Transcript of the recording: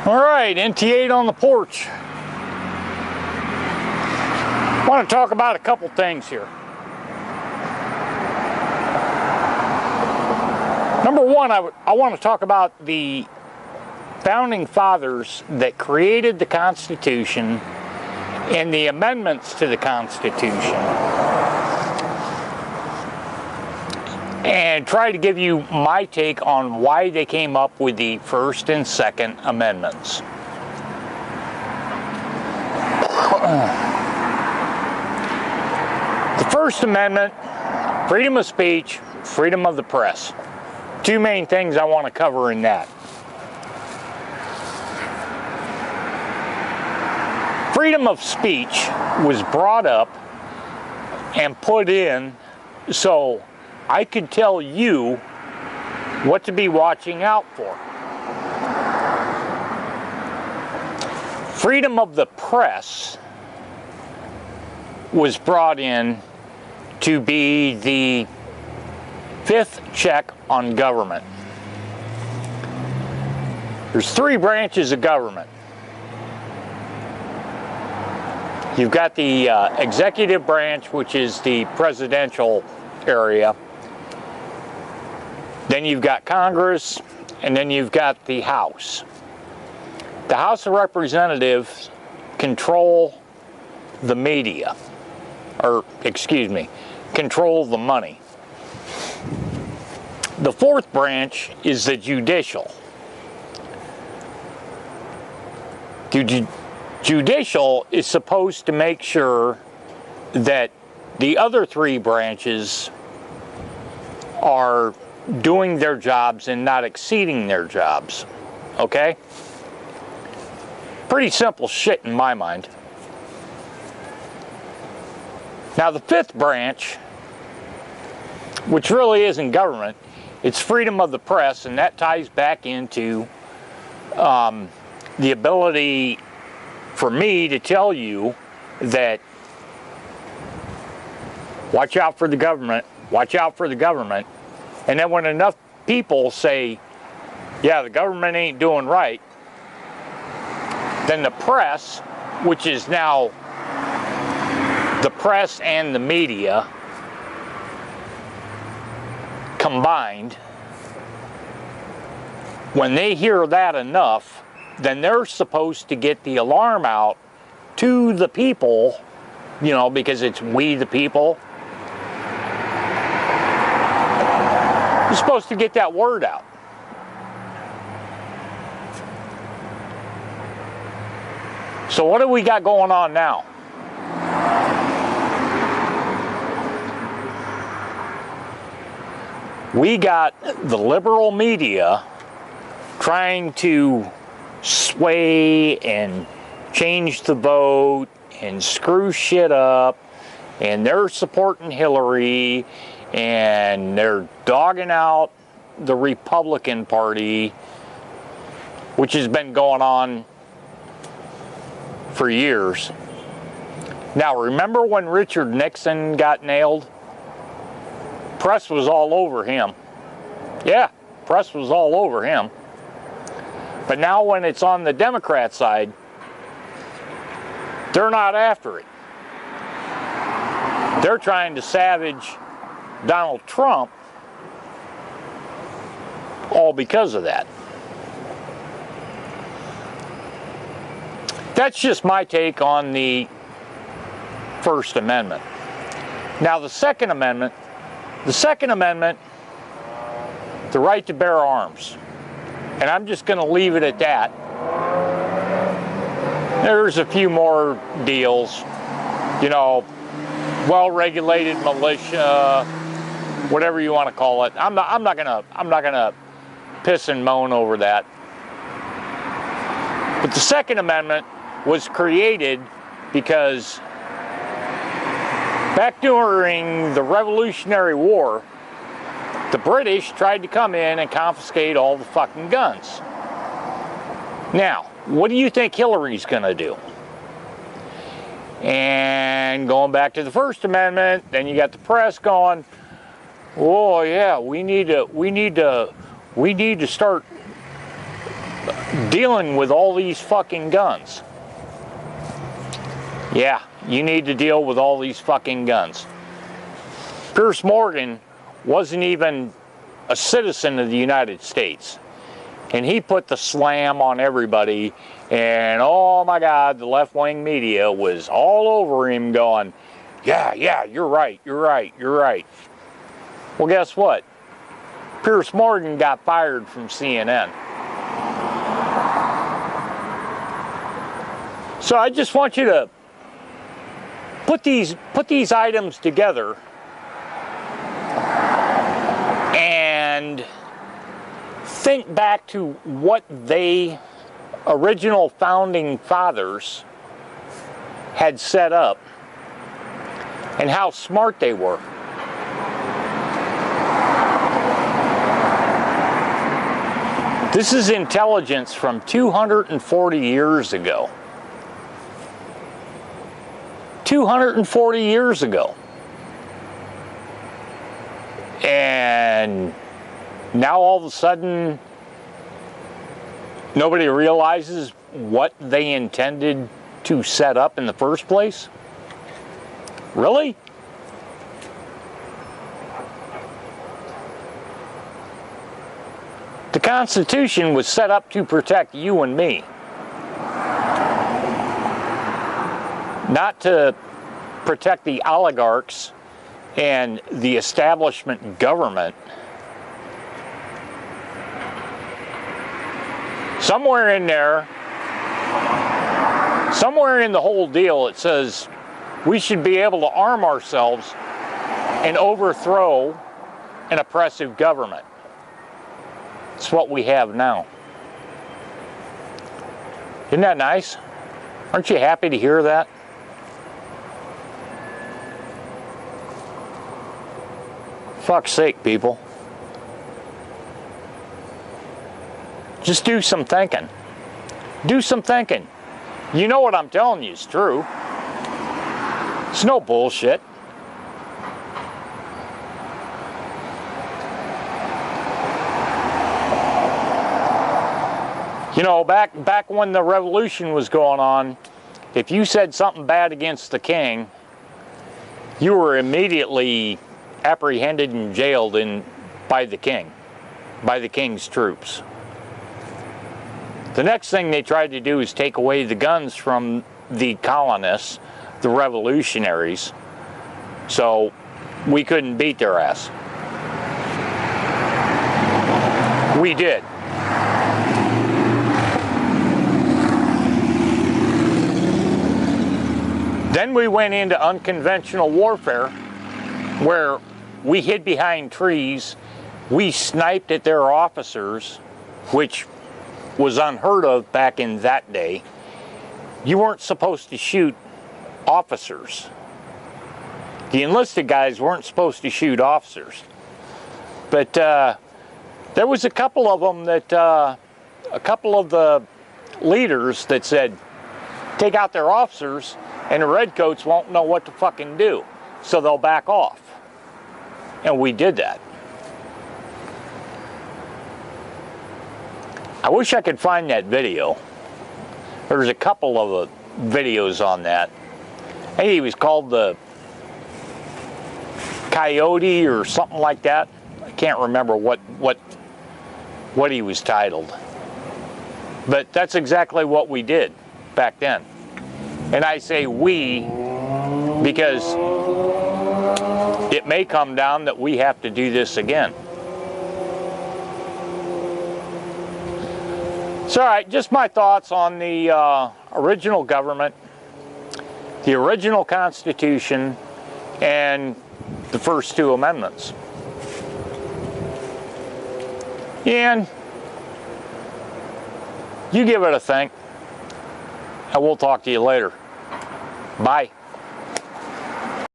All right, NT8 on the porch. I want to talk about a couple things here. Number one, I want to talk about the founding fathers that created the Constitution and the amendments to the Constitution, and try to give you my take on why they came up with the First and Second Amendments. The First Amendment, freedom of speech, freedom of the press. Two main things I want to cover in that. Freedom of speech was brought up and put in so I could tell you what to be watching out for. Freedom of the press was brought in to be the fifth check on government. There's three branches of government. You've got the executive branch, which is the presidential area. Then you've got Congress, and then you've got the House. The House of Representatives control the media, or excuse me, control the money. The fourth branch is the judicial. Judicial is supposed to make sure that the other three branches are doing their jobs and not exceeding their jobs. Okay? Pretty simple shit in my mind. Now the fifth branch, which really isn't government, it's freedom of the press, and that ties back into the ability for me to tell you that watch out for the government, watch out for the government. And then when enough people say, yeah, the government ain't doing right, then the press, which is now the press and the media combined, when they hear that enough, then they're supposed to get the alarm out to the people, you know, because it's we the people. You're supposed to get that word out. So what do we got going on now? We got the liberal media trying to sway and change the vote and screw shit up, and they're supporting Hillary, and they're dogging out the Republican Party, which has been going on for years. Now, remember when Richard Nixon got nailed? Press was all over him. Yeah, press was all over him. But now when it's on the Democrat side, they're not after it. They're trying to savage Donald Trump, all because of that. That's just my take on the First Amendment. Now the Second Amendment, the right to bear arms. And I'm just going to leave it at that. There's a few more deals, you know, well-regulated militia, whatever you want to call it. I'm not gonna piss and moan over that. But the Second Amendment was created because back during the Revolutionary War, the British tried to come in and confiscate all the fucking guns. Now, what do you think Hillary's gonna do? And going back to the First Amendment, then you got the press going, oh yeah, we need to start dealing with all these fucking guns. Yeah, you need to deal with all these fucking guns. Pierce Morgan wasn't even a citizen of the United States. And he put the slam on everybody. And oh my God, the left-wing media was all over him going, yeah, you're right, you're right, you're right. Well, guess what? Pierce Morgan got fired from CNN. So I just want you to put these items together and think back to what they original founding fathers had set up and how smart they were. This is intelligence from 240 years ago. 240 years ago. And now all of a sudden, nobody realizes what they intended to set up in the first place? Really? The Constitution was set up to protect you and me. Not to protect the oligarchs and the establishment government. Somewhere in there, somewhere in the whole deal, it says we should be able to arm ourselves and overthrow an oppressive government. It's what we have now. Isn't that nice? Aren't you happy to hear that? Fuck's sake, people. Just do some thinking. Do some thinking. You know what I'm telling you is true. It's no bullshit. You know, back when the revolution was going on, if you said something bad against the king, you were immediately apprehended and jailed by the king, by the king's troops. The next thing they tried to do is take away the guns from the colonists, the revolutionaries, so we couldn't beat their ass. We did. Then we went into unconventional warfare, where we hid behind trees, we sniped at their officers, which was unheard of back in that day. You weren't supposed to shoot officers. The enlisted guys weren't supposed to shoot officers. But there was a couple of them that, a couple of the leaders that said, take out their officers and the redcoats won't know what to fucking do. So they'll back off. And we did that. I wish I could find that video. There's a couple of videos on that. I think he was called the Coyote or something like that. I can't remember what he was titled. But that's exactly what we did back then. And I say we because it may come down that we have to do this again. So, all right, just my thoughts on the original government, the original Constitution, and the first two amendments. And you give it a think, and we'll talk to you later. Bye.